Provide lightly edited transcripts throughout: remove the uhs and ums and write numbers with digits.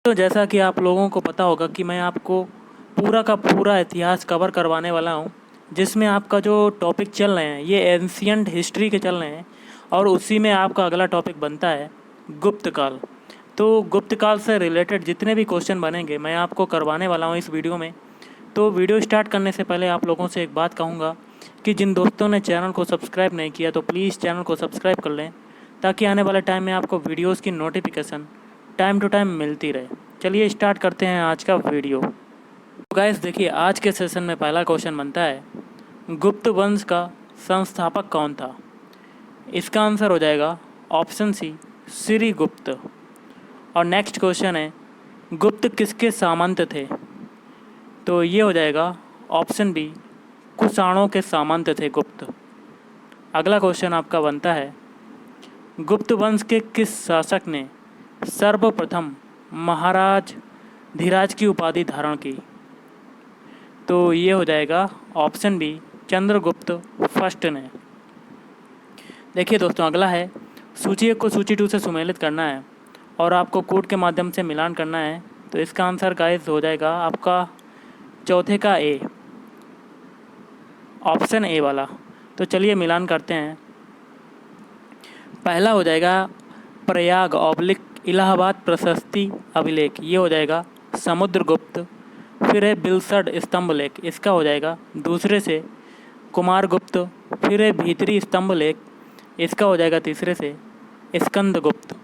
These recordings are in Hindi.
तो जैसा कि आप लोगों को पता होगा कि मैं आपको पूरा का पूरा इतिहास कवर करवाने वाला हूँ, जिसमें आपका जो टॉपिक चल रहे हैं ये एंशियंट हिस्ट्री के चल रहे हैं और उसी में आपका अगला टॉपिक बनता है गुप्त काल। तो गुप्त काल से रिलेटेड जितने भी क्वेश्चन बनेंगे मैं आपको करवाने वाला हूँ इस वीडियो में। तो वीडियो स्टार्ट करने से पहले आप लोगों से एक बात कहूँगा कि जिन दोस्तों ने चैनल को सब्सक्राइब नहीं किया तो प्लीज़ चैनल को सब्सक्राइब कर लें, ताकि आने वाले टाइम में आपको वीडियोज़ की नोटिफिकेशन टाइम टू टाइम मिलती रहे। चलिए स्टार्ट करते हैं आज का वीडियो। तो गाइस देखिए, आज के सेशन में पहला क्वेश्चन बनता है, गुप्त वंश का संस्थापक कौन था? इसका आंसर हो जाएगा ऑप्शन सी, श्री गुप्त। और नेक्स्ट क्वेश्चन है, गुप्त किसके सामंत थे? तो ये हो जाएगा ऑप्शन बी, कुषाणों के सामंत थे गुप्त। अगला क्वेश्चन आपका बनता है, गुप्त वंश के किस शासक ने सर्वप्रथम महाराज धीराज की उपाधि धारण की? तो ये हो जाएगा ऑप्शन बी, चंद्रगुप्त फर्स्ट ने। देखिए दोस्तों, अगला है, सूची 1 को सूची 2 से सुमेलित करना है और आपको कोड के माध्यम से मिलान करना है। तो इसका आंसर गाइस हो जाएगा आपका चौथे का ए, ऑप्शन ए वाला। तो चलिए मिलान करते हैं। पहला हो जाएगा प्रयाग ऑब्लिक इलाहाबाद प्रशस्ति अभिलेख, ये हो जाएगा समुद्रगुप्त। फिर है बिलसड स्तंभ लेख, इसका हो जाएगा दूसरे से कुमारगुप्त। फिर है भीतरी स्तंभ लेख, इसका हो जाएगा तीसरे से स्कंदगुप्त।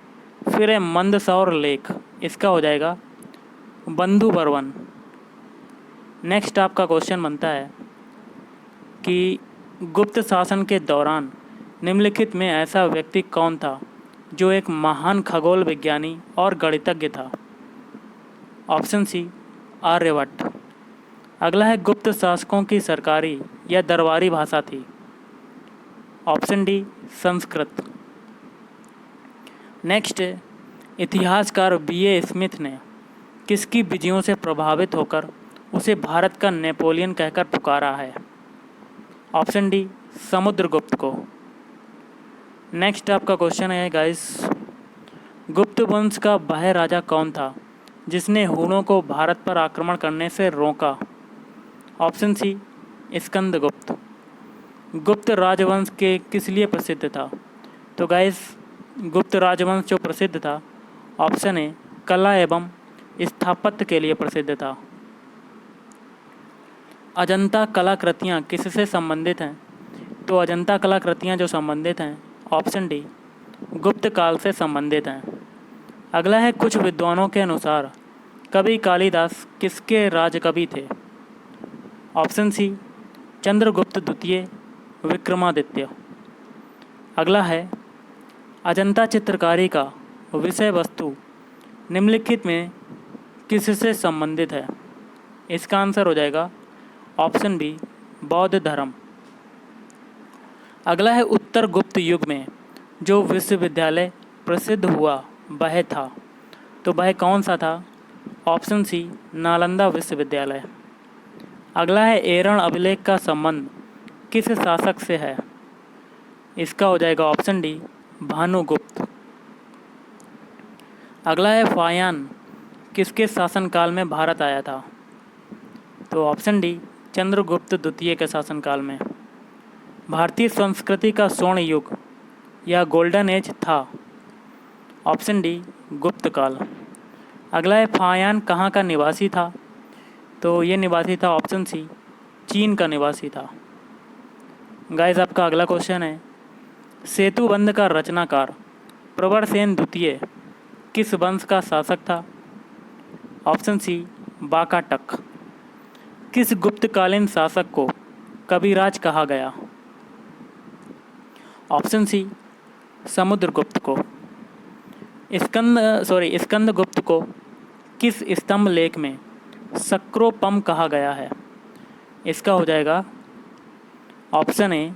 फिर है मंदसौर लेख, इसका हो जाएगा बंधु बर्वन। नेक्स्ट आपका क्वेश्चन बनता है कि गुप्त शासन के दौरान निम्नलिखित में ऐसा व्यक्ति कौन था जो एक महान खगोल विज्ञानी और गणितज्ञ था? Option C, Aryabhata. अगला है, गुप्त शासकों की सरकारी या दरबारी भाषा थी? Option D, Sanskrit. नेक्स्ट, इतिहासकार बी.ए. स्मिथ ने किसकी विजयों से प्रभावित होकर उसे भारत का नेपोलियन कहकर पुकारा है? ऑप्शन डी, समुद्रगुप्त को। नेक्स्ट आपका क्वेश्चन है गाइस, गुप्त वंश का वह राजा कौन था जिसने हूणों को भारत पर आक्रमण करने से रोका? Option C, Skandagupta. गुप्त राजवंश के किस लिए प्रसिद्ध था? तो गाइस, गुप्त राजवंश जो प्रसिद्ध था, ऑप्शन ए, कला एवं स्थापत्य के लिए प्रसिद्ध था। अजंता कलाकृतियाँ किससे संबंधित हैं? तो अजंता कलाकृतियाँ जो संबंधित हैं, ऑप्शन डी, गुप्त काल से संबंधित हैं। अगला है, कुछ विद्वानों के अनुसार कवि कालिदास किसके राजकवि थे? ऑप्शन सी, चंद्रगुप्त द्वितीय विक्रमादित्य। अगला है, अजंता चित्रकारी का विषय वस्तु निम्नलिखित में किससे संबंधित है? इसका आंसर हो जाएगा ऑप्शन बी, बौद्ध धर्म। अगला है, उत्तर गुप्त युग में जो विश्वविद्यालय प्रसिद्ध हुआ वह था? तो वह कौन सा था? ऑप्शन सी, नालंदा विश्वविद्यालय। अगला है, एरण अभिलेख का संबंध किस शासक से है? इसका हो जाएगा ऑप्शन डी, भानुगुप्त। अगला है, फायान किसके शासनकाल में भारत आया था? तो ऑप्शन डी, चंद्रगुप्त द्वितीय के शासनकाल में। भारतीय संस्कृति का स्वर्ण युग या गोल्डन एज था? ऑप्शन डी, गुप्त काल। अगला है, फायान कहाँ का निवासी था? तो ये निवासी था ऑप्शन सी, चीन का निवासी था। गाइस आपका अगला क्वेश्चन है, सेतुबंध का रचनाकार प्रवरसेन द्वितीय किस वंश का शासक था? Option C, Vakataka. किस गुप्तकालीन शासक को कविराज कहा गया? ऑप्शन सी, समुद्रगुप्त को। स्कंदगुप्त को किस स्तंभ लेख में सक्रोपम कहा गया है? इसका हो जाएगा ऑप्शन ए,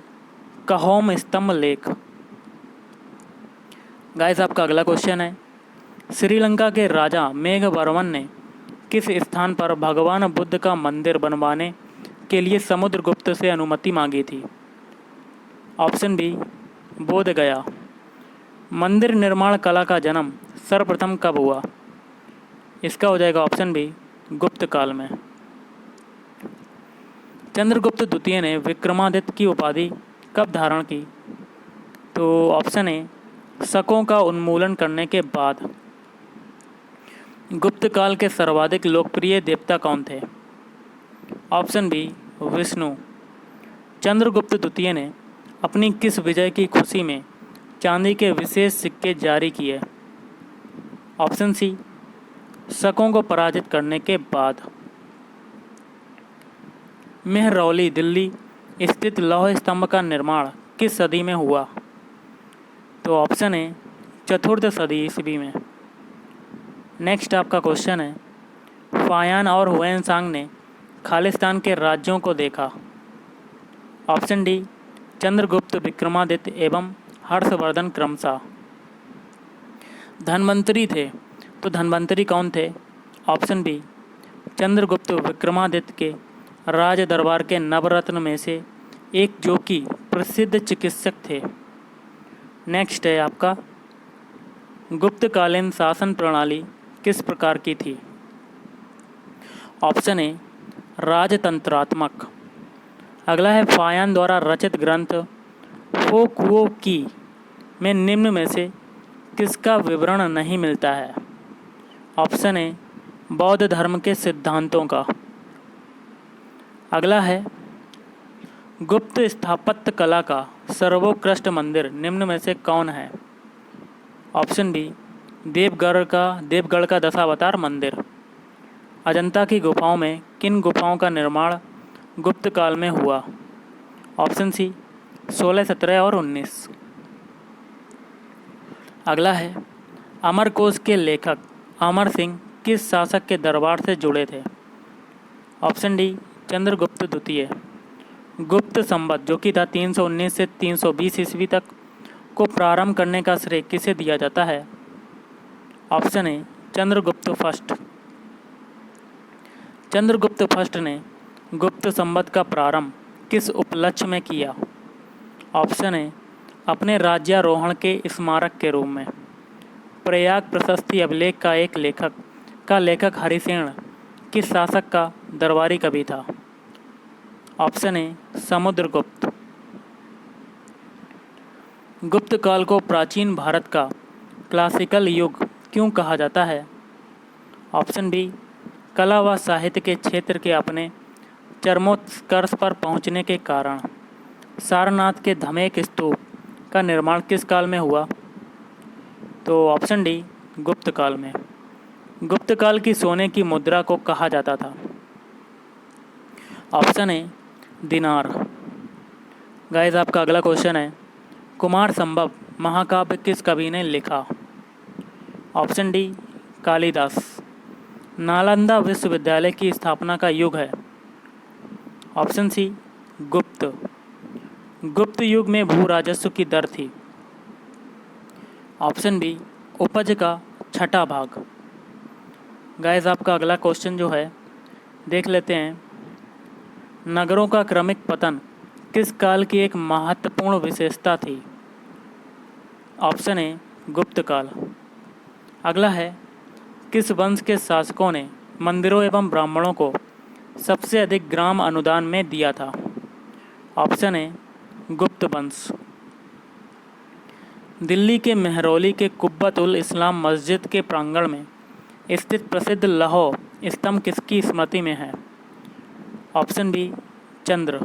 कहोम स्तंभ लेख। गाइस आपका अगला क्वेश्चन है, श्रीलंका के राजा मेघवर्मन ने किस स्थान पर भगवान बुद्ध का मंदिर बनवाने के लिए समुद्रगुप्त से अनुमति मांगी थी? ऑप्शन बी, बोध गया। मंदिर निर्माण कला का जन्म सर्वप्रथम कब हुआ? इसका हो जाएगा ऑप्शन बी गुप्त काल में। चंद्रगुप्त द्वितीय ने विक्रमादित्य की उपाधि कब धारण की? तो ऑप्शन ए शकों का उन्मूलन करने के बाद। गुप्त काल के सर्वाधिक लोकप्रिय देवता कौन थे? Option B Vishnu. चंद्रगुप्त द्वितीय ने अपनी किस विजय की खुशी में चांदी के विशेष सिक्के जारी किए? ऑप्शन सी शकों को पराजित करने के बाद। मेहरौली दिल्ली स्थित लौह स्तंभ का निर्माण किस सदी में हुआ? तो ऑप्शन है चतुर्थ सदी ईस्वी में। नेक्स्ट आपका क्वेश्चन है, फायान और हुएनसांग ने खालिस्तान के राज्यों को देखा? ऑप्शन डी चंद्रगुप्त, विक्रमादित्य एवं हर्षवर्धन क्रमशः। धन्वंतरी थे, तो धन्वंतरी कौन थे? ऑप्शन बी चंद्रगुप्त विक्रमादित्य के राज दरबार के नवरत्न में से एक, जो कि प्रसिद्ध चिकित्सक थे। नेक्स्ट है आपका, गुप्तकालीन शासन प्रणाली किस प्रकार की थी? ऑप्शन ए राजतंत्रात्मक। अगला है, फायान द्वारा रचित ग्रंथ फो कुओ की में निम्न में से किसका विवरण नहीं मिलता है? ऑप्शन ए बौद्ध धर्म के सिद्धांतों का। अगला है, गुप्त स्थापत्य कला का सर्वोत्कृष्ट मंदिर निम्न में से कौन है? ऑप्शन बी देवगढ़ का दशावतार मंदिर। अजंता की गुफाओं में किन गुफाओं का निर्माण गुप्त काल में हुआ? ऑप्शन सी 16, 17 और 19। अगला है, अमरकोश के लेखक अमर सिंह किस शासक के दरबार से जुड़े थे? ऑप्शन डी चंद्रगुप्त द्वितीय। गुप्त संवत जो कि था 319 से 320 ईस्वी तक को प्रारंभ करने का श्रेय किसे दिया जाता है? Option A Chandragupta first. Chandragupta first ने गुप्त संवत का प्रारंभ किस उपलक्ष्य में किया? ऑप्शन ए अपने राज्यारोहण के स्मारक के रूप में। प्रयाग प्रशस्ति अभिलेख का लेखक हरिसेन किस शासक का दरबारी कवि था? Option A Samudragupta. गुप्त काल को प्राचीन भारत का क्लासिकल युग क्यों कहा जाता है? ऑप्शन बी कला व साहित्य के क्षेत्र के अपने चरमोत्कर्ष पर पहुंचने के कारण। सारनाथ के धमेक स्तूप का निर्माण किस काल में हुआ? तो ऑप्शन डी गुप्त काल में। गुप्त काल की सोने की मुद्रा को कहा जाता था? ऑप्शन ए दिनार। गाइस आपका अगला क्वेश्चन है, कुमार संभव महाकाव्य किस कवि ने लिखा? Option D Kalidas. नालंदा विश्वविद्यालय की स्थापना का युग है? ऑप्शन सी गुप्त। गुप्त युग में भू राजस्व की दर थी? ऑप्शन बी उपज का छठा भाग। गाइस आपका अगला क्वेश्चन जो है देख लेते हैं, नगरों का क्रमिक पतन किस काल की एक महत्वपूर्ण विशेषता थी? ऑप्शन ए गुप्त काल। अगला है, किस वंश के शासकों ने मंदिरों एवं ब्राह्मणों को सबसे अधिक ग्राम अनुदान में दिया था? ऑप्शन ए गुप्त वंश। दिल्ली के मेहरौली के कुब्बत उल इस्लाम मस्जिद के प्रांगण में स्थित प्रसिद्ध लौह स्तंभ किसकी स्मृति में है? ऑप्शन बी चंद्र।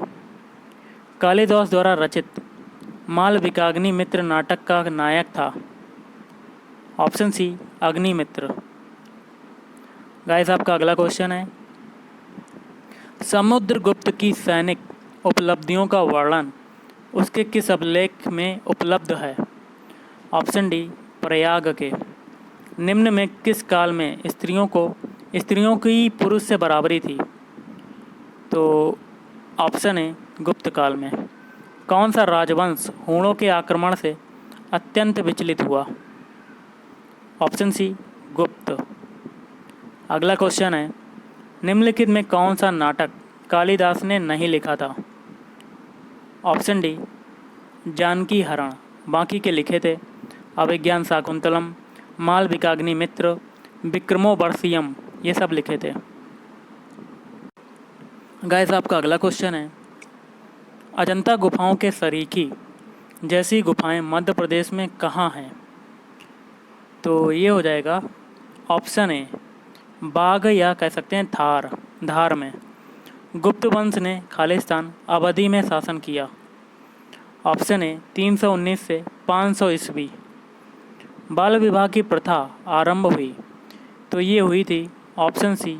कालिदास द्वारा रचित मालविकाग्निमित्र नाटक का नायक था? ऑप्शन सी अग्निमित्र। गाइस आपका अगला क्वेश्चन है, समुद्रगुप्त की सैनिक उपलब्धियों का वर्णन उसके किस अभिलेख में उपलब्ध है? ऑप्शन डी प्रयाग के। निम्न में किस काल में स्त्रियों की पुरुष से बराबरी थी? तो ऑप्शन ए गुप्त काल में। कौन सा राजवंश हूणों के आक्रमण से अत्यंत विचलित हुआ? ऑप्शन सी गुप्त। अगला क्वेश्चन है, निम्नलिखित में कौन सा नाटक कालिदास ने नहीं लिखा था? ऑप्शन डी जानकी हरण। बाकी के लिखे थे अभिज्ञान शाकुंतलम, मालविकाग्निमित्र, विक्रमोर्वशीयम, ये सब लिखे थे। गाइस आपका अगला क्वेश्चन है, अजंता गुफाओं के सरीखी जैसी गुफाएं मध्य प्रदेश में कहाँ हैं? तो ये हो जाएगा ऑप्शन ए बाघ या कह सकते हैं धार में। गुप्त वंश ने खालिस्तान अवधि में शासन किया। ऑप्शन ए 319 से 500 ईस्वी। बाल विवाह की प्रथा आरंभ हुई, तो ये हुई थी ऑप्शन सी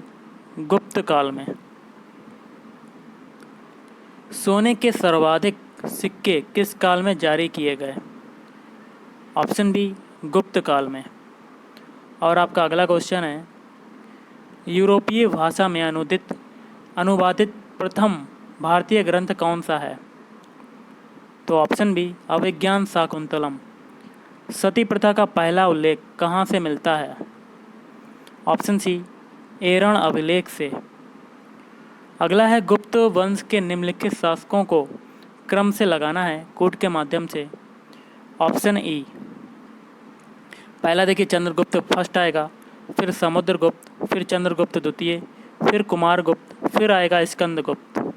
गुप्त काल में। सोने के सर्वाधिक सिक्के किस काल में जारी किए गए? ऑप्शन बी गुप्त काल में। और आपका अगला क्वेश्चन है, यूरोपीय भाषा में अनुवादित प्रथम भारतीय ग्रंथ कौन सा है? तो ऑप्शन बी अभिज्ञान शाकुंतलम। सती प्रथा का पहला उल्लेख कहाँ से मिलता है? ऑप्शन सी एरण अभिलेख से। अगला है, गुप्त वंश के निम्नलिखित शासकों को क्रम से लगाना है कूट के माध्यम से। ऑप्शन ई, पहला देखिए चंद्रगुप्त फर्स्ट आएगा, फिर समुद्रगुप्त, फिर चंद्रगुप्त द्वितीय, फिर कुमारगुप्त, फिर आएगा स्कंदगुप्त।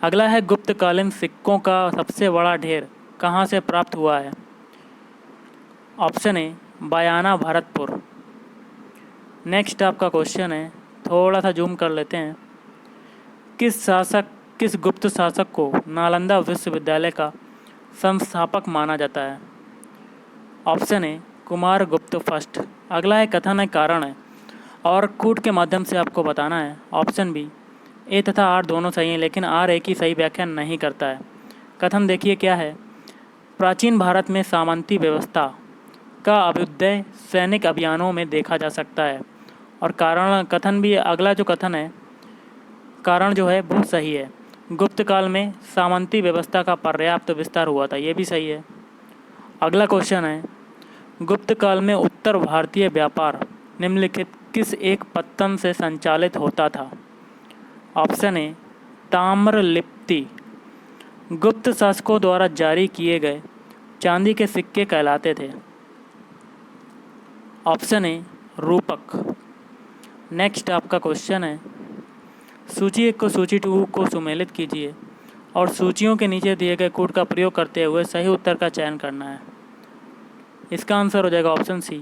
अगला है, गुप्तकालीन सिक्कों का सबसे बड़ा ढेर कहाँ से प्राप्त हुआ है? Option A Bayana Bharatpur. Next आपका क्वेश्चन है, थोड़ा सा जूम कर लेते हैं, किस गुप्त शासक को नालंदा विश्वविद्यालय का संस्थापक माना जाता है? Option A Kumaragupta first. अगला है, कथन है कारण है और कूट के माध्यम से आपको बताना है। ऑप्शन बी ए तथा आर दोनों सही हैं, लेकिन आर एक ही सही व्याख्या नहीं करता है। कथन देखिए क्या है, प्राचीन भारत में सामंती व्यवस्था का अभ्युदय सैनिक अभियानों में देखा जा सकता है। और कारण कथन भी, अगला जो कथन है कारण जो है वो सही है, गुप्त काल में सामंती व्यवस्था का पर्याप्त विस्तार हुआ था, ये भी सही है। अगला क्वेश्चन है, गुप्त काल में उत्तर भारतीय व्यापार निम्नलिखित किस एक पत्तन से संचालित होता था? Option A Tamralipti. गुप्त शासकों द्वारा जारी किए गए चांदी के सिक्के कहलाते थे। ऑप्शन ए रूपक। नेक्स्ट आपका क्वेश्चन है, सूची 1 को सूची 2 को सुमेलित कीजिए और सूचियों के नीचे दिए गए कोड का प्रयोग करते हुए सही उत्तर का चयन करना है। इसका आंसर हो जाएगा ऑप्शन सी।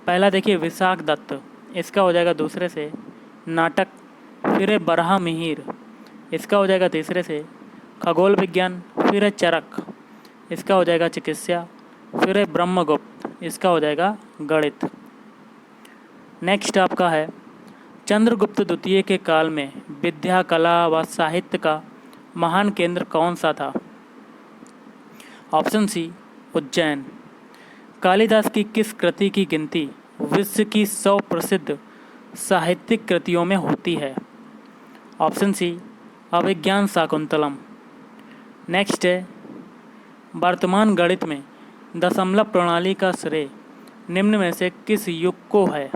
पहला देखिए विशाख दत्त, इसका हो जाएगा दूसरे से नाटक। फिर है बरहा मिहिर, इसका हो जाएगा तीसरे से खगोल विज्ञान। फिर है चरक, इसका हो जाएगा चिकित्सा। फिर है ब्रह्मगुप्त, इसका हो जाएगा गणित। नेक्स्ट आपका है, चंद्रगुप्त द्वितीय के काल में विद्या कला व साहित्य का महान केंद्र कौन सा था? ऑप्शन सी उज्जैन। कालिदास की किस कृति की गिनती विश्व की 100 प्रसिद्ध साहित्यिक कृतियों में होती है? ऑप्शन सी अभिज्ञान शाकुंतलम। नेक्स्ट है, वर्तमान गणित में दशमलव प्रणाली का श्रेय निम्न में से किस युग को है?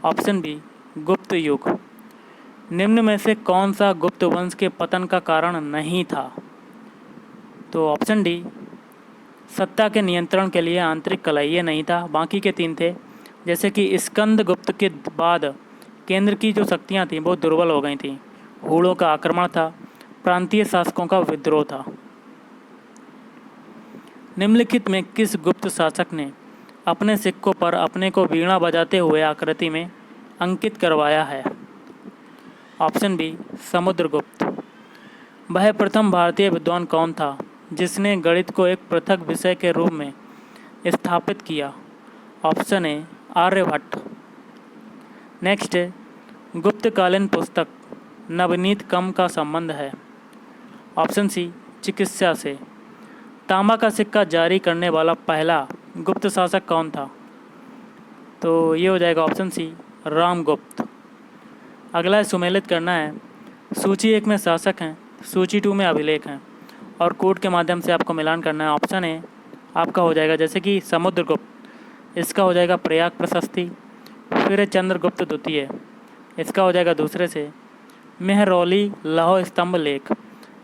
ऑप्शन बी गुप्त युग। निम्न में से कौन सा गुप्त वंश के पतन का कारण नहीं था? तो ऑप्शन डी सत्ता के नियंत्रण के लिए आंतरिक कलह नहीं था। बाकी के 3 थे, जैसे कि स्कंदगुप्त के बाद केंद्र की जो शक्तियां थीं वो दुर्बल हो गई थीं। हूणों का आक्रमण था, प्रांतीय शासकों का विद्रोह था। निम्नलिखित में किस गुप्त शासक ने अपने सिक्कों पर अपने को वीणा बजाते हुए आकृति में अंकित करवाया है? Option B Samudragupta. वह प्रथम भारतीय विद्वान कौन था जिसने गणित को एक पृथक विषय के रूप में स्थापित किया? Option A Aryabhata. नेक्स्ट है, गुप्तकालीन पुस्तक नवनीत कम का संबंध है? ऑप्शन सी चिकित्सा से। तांबा का सिक्का जारी करने वाला पहला गुप्त शासक कौन था? तो ये हो जाएगा ऑप्शन सी रामगुप्त। अगला सुमेलित करना है, सूची 1 में शासक हैं, सूची 2 में अभिलेख हैं और कोड के माध्यम से आपको मिलान करना है। ऑप्शन ए आपका हो जाएगा जैसे कि समुद्रगुप्त, इसका हो जाएगा प्रयाग प्रशस्ति। फिर है चंद्रगुप्त द्वितीय, इसका हो जाएगा दूसरे से मेहरौली लौह स्तंभ लेख।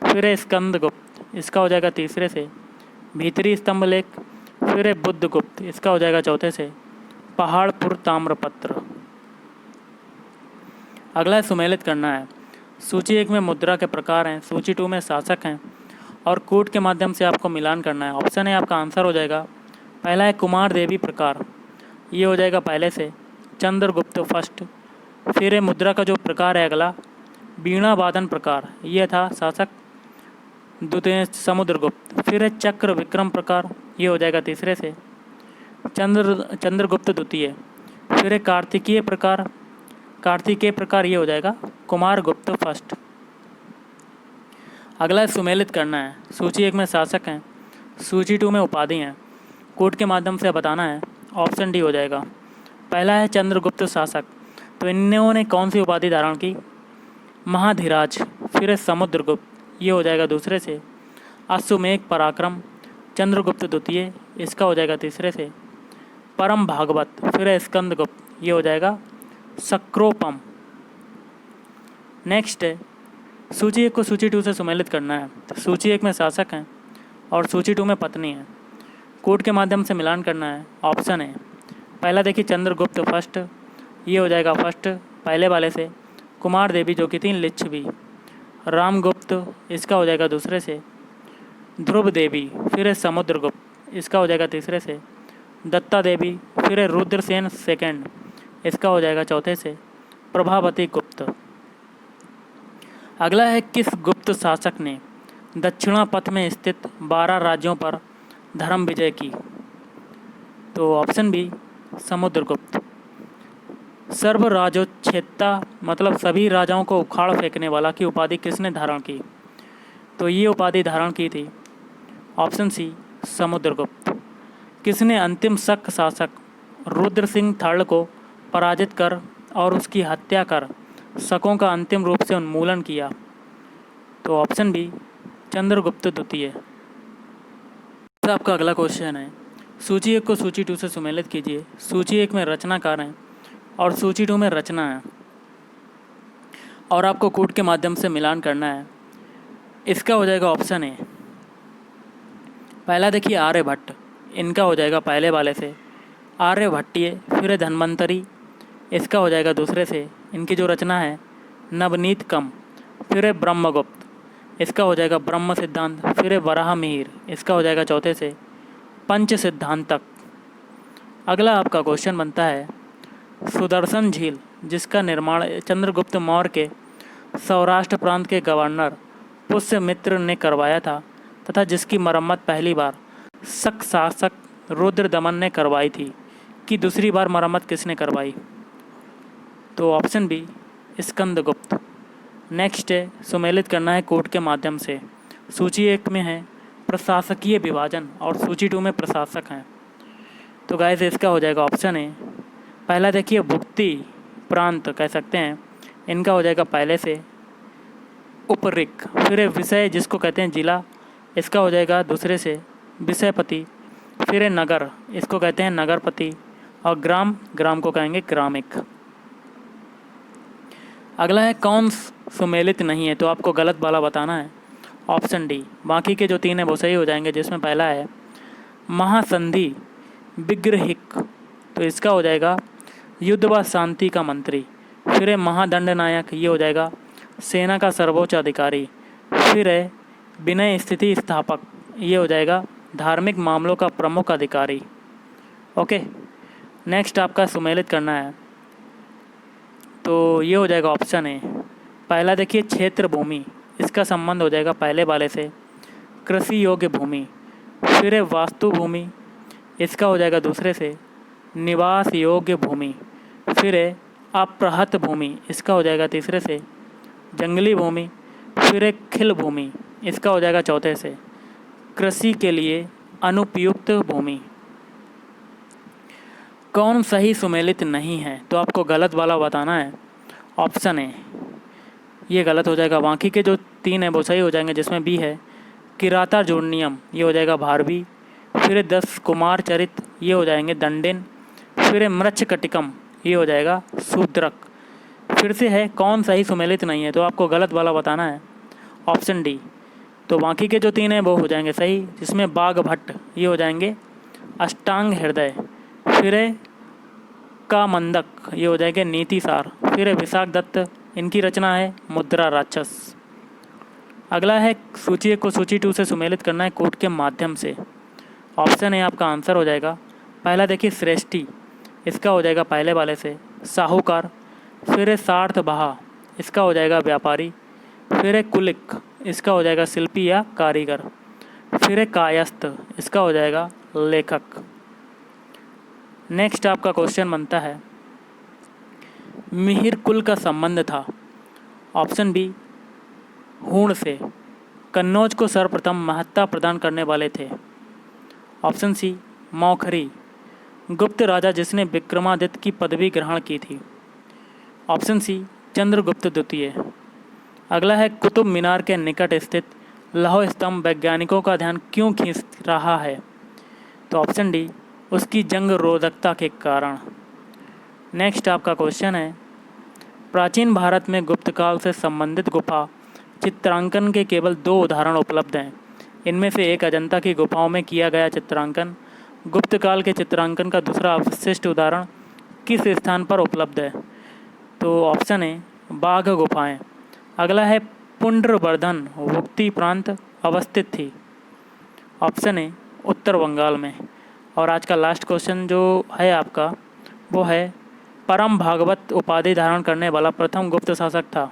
फिर है स्कंदगुप्त, इसका हो जाएगा तीसरे से भीतरी स्तंभ लेख। फिर है बुद्धगुप्त, इसका हो जाएगा चौथे से पहाड़पुर ताम्रपत्र। अगला है सुमेलित करना है। सूची 1 में मुद्रा के प्रकार हैं, सूची 2 में शासक हैं और कूट के माध्यम से आपको मिलान करना है। ऑप्शन है आपका आंसर हो जाएगा, पहला है कुमार देवी प्रकार, ये हो जाएगा पहले से, चंद्रगुप्त फर्स्ट। फिर है मुद्रा का जो प्रकार है अगला, वीणा वादन प्रकार, ये था शासक द्वितीय समुद्रगुप्त। फिर है चक्र विक्रम प्रकार, ये हो जाएगा तीसरे से, चंद्रगुप्त द्वितीय। फिर है कार्तिकीय प्रकार, कार्तिकेय प्रकार, ये हो जाएगा कुमार गुप्त फर्स्ट। अगला है सुमेलित करना है। सूची 1 में शासक हैं, सूची 2 में उपाधि हैं, कूट के माध्यम से बताना है। ऑप्शन डी हो जाएगा, पहला है चंद्रगुप्त शासक, तो इन्होंने कौन सी उपाधि धारण की, महाधीराज। फिर है समुद्रगुप्त, ये हो जाएगा दूसरे से, अश्वमेघ पराक्रम, चंद्रगुप्त द्वितीय, इसका हो जाएगा तीसरे से, परम भागवत। फिर है स्कंदगुप्त, ये हो जाएगा सक्रोपम। नेक्स्ट है सूची 1 को सूची 2 से सुमेलित करना है। तो सूची 1 में शासक हैं और सूची 2 में पत्नी है, कूट के माध्यम से मिलान करना है। ऑप्शन है पहला देखिए चंद्रगुप्त फर्स्ट, ये हो जाएगा फर्स्ट पहले वाले से, कुमार देवी जो कि थी लिच्छवी, रामगुप्त इसका हो जाएगा दूसरे से, ध्रुव देवी, फिर है समुद्रगुप्त इसका हो जाएगा तीसरे से, दत्ता देवी, फिर है रुद्रसेन सेकंड इसका हो जाएगा चौथे से, प्रभावती गुप्त। अगला है किस गुप्त शासक ने दक्षिणा पथ में स्थित 12 राज्यों पर धर्म विजय की, तो ऑप्शन बी समुद्रगुप्त। सर्वराजोच्छेदता मतलब सभी राजाओं को उखाड़ फेंकने वाला की उपाधि किसने धारण की, तो ये उपाधि धारण की थी ऑप्शन सी समुद्रगुप्त। किसने अंतिम शक शासक रुद्र सिंह थर्ड को पराजित कर और उसकी हत्या कर शकों का अंतिम रूप से उन्मूलन किया, तो ऑप्शन बी चंद्रगुप्त द्वितीय। आपका अगला क्वेश्चन है, सूची 1 को सूची 2 से सुमेलित कीजिए। सूची 1 में रचनाकार हैं और सूची 2 में रचना है और आपको कूट के माध्यम से मिलान करना है। इसका हो जाएगा ऑप्शन है पहला देखिए आर्यभट्ट, इनका हो जाएगा पहले वाले से आर्यभट्टीय। फिर है धन्वंतरी, इसका हो जाएगा दूसरे से, इनकी जो रचना है नवनीत कम। फिर है ब्रह्मगुप्त, इसका हो जाएगा ब्रह्म सिद्धांत। फिर है वराह मिहिर, इसका हो जाएगा चौथे से पंच सिद्धांतक। अगला आपका क्वेश्चन बनता है सुदर्शन झील जिसका निर्माण चंद्रगुप्त मौर्य के सौराष्ट्र प्रांत के गवर्नर पुष्यमित्र ने करवाया था तथा जिसकी मरम्मत पहली बार शक शासक रुद्रदमन ने करवाई थी, कि दूसरी बार मरम्मत किसने करवाई, तो ऑप्शन बी स्कंदगुप्त। नेक्स्ट है सुमेलित करना है कूट के माध्यम से। सूची 1 में है प्रशासकीय विभाजन और सूची 2 में प्रशासक हैं, तो गाइस इसका हो जाएगा ऑप्शन है पहला देखिए भुक्ति प्रांत कह सकते हैं, इनका हो जाएगा पहले से उपरिक। फिर है विषय जिसको कहते हैं जिला, इसका हो जाएगा दूसरे से विषयपति। फिर है नगर, इसको कहते हैं नगरपति। और ग्राम, ग्राम को कहेंगे ग्रामिक। अगला है कौन सुमेलित नहीं है, तो आपको गलत वाला बताना है। ऑप्शन डी, बाकी के जो 3 है वो सही हो जाएंगे, जिसमें पहला है महासंधि विग्रहिक, तो इसका हो जाएगा युद्ध व शांति का मंत्री। फिर है महादंड नायक, ये हो जाएगा सेना का सर्वोच्च अधिकारी। फिर है विनय स्थिति स्थापक, ये हो जाएगा धार्मिक मामलों का प्रमुख अधिकारी। ओके, नेक्स्ट आपका सुमेलित करना है, तो ये हो जाएगा ऑप्शन है पहला देखिए क्षेत्र भूमि, इसका संबंध हो जाएगा पहले वाले से कृषि योग्य भूमि। फिर है वास्तु भूमि, इसका हो जाएगा दूसरे से निवास योग्य भूमि। फिर है अप्रहत भूमि, इसका हो जाएगा तीसरे से जंगली भूमि। फिर है खिल भूमि, इसका हो जाएगा चौथे से कृषि के लिए अनुपयुक्त भूमि। कौन सही सुमेलित नहीं है, तो आपको गलत वाला बताना है। ऑप्शन है ये गलत हो जाएगा, बाकी के जो 3 है वो सही हो जाएंगे, जिसमें बी है किराता जोड़नियम, ये हो जाएगा भारवी। फिर 10 कुमार चरित, ये हो जाएंगे दंडिन। फिर मृच्छकटिकम, ये हो जाएगा शूद्रक। फिर से है कौन सही सुमेलित नहीं है, तो आपको गलत वाला बताना है। ऑप्शन डी, तो बाकी के जो 3 हैं वो हो जाएंगे सही, जिसमें बाघ भट्ट, ये हो जाएंगे अष्टांग हृदय। फिर है का मंदक, ये हो जाएगा नीति सार। फिर है विशाख दत्त, इनकी रचना है मुद्रा राक्षस। अगला है सूची को सूची 2 से सुमेलित करना है कोट के माध्यम से। ऑप्शन है आपका आंसर हो जाएगा, पहला देखिए श्रेष्ठी, इसका हो जाएगा पहले वाले से साहूकार। फिर है सार्थ बहा, इसका हो जाएगा व्यापारी। फिर है कुलिक, इसका हो जाएगा शिल्पी या कारीगर। फिर है कायस्थ, इसका हो जाएगा लेखक। नेक्स्ट आपका क्वेश्चन बनता है मिहिर कुल का संबंध था। ऑप्शन बी हूण से, कन्नौज को सर्वप्रथम महत्ता प्रदान करने वाले थे। ऑप्शन सी मौखरी, गुप्त राजा जिसने विक्रमादित्य की पदवी ग्रहण की थी। ऑप्शन सी चंद्रगुप्त द्वितीय। अगला है कुतुब मीनार के निकट स्थित लौह स्तंभ वैज्ञानिकों का ध्यान क्यों खींच रहा है। तो ऑप्शन डी उसकी जंग रोधकता के कारण। नेक्स्ट आपका क्वेश्चन है प्राचीन भारत में गुप्त काल से संबंधित गुफा चित्रांकन के केवल 2 उदाहरण उपलब्ध हैं। इनमें से एक अजंता की गुफाओं में किया गया चित्रांकन, गुप्त काल के चित्रांकन का दूसरा अवशिष्ट उदाहरण किस स्थान पर उपलब्ध है। तो ऑप्शन है बाघ गुफाएं। अगला है पुंड्रवर्धन वुक्ति प्रांत अवस्थित थी। ऑप्शन है उत्तर बंगाल में। और आज का लास्ट क्वेश्चन जो है आपका वो है परम भागवत उपाधि धारण करने वाला प्रथम गुप्त शासक था।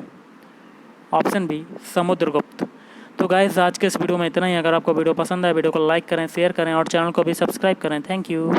Option B Samudragupta. तो गाइस आज के इस वीडियो में इतना ही। अगर आपको वीडियो पसंद आए वीडियो को लाइक करें, शेयर करें और चैनल को भी सब्सक्राइब करें। Thank you.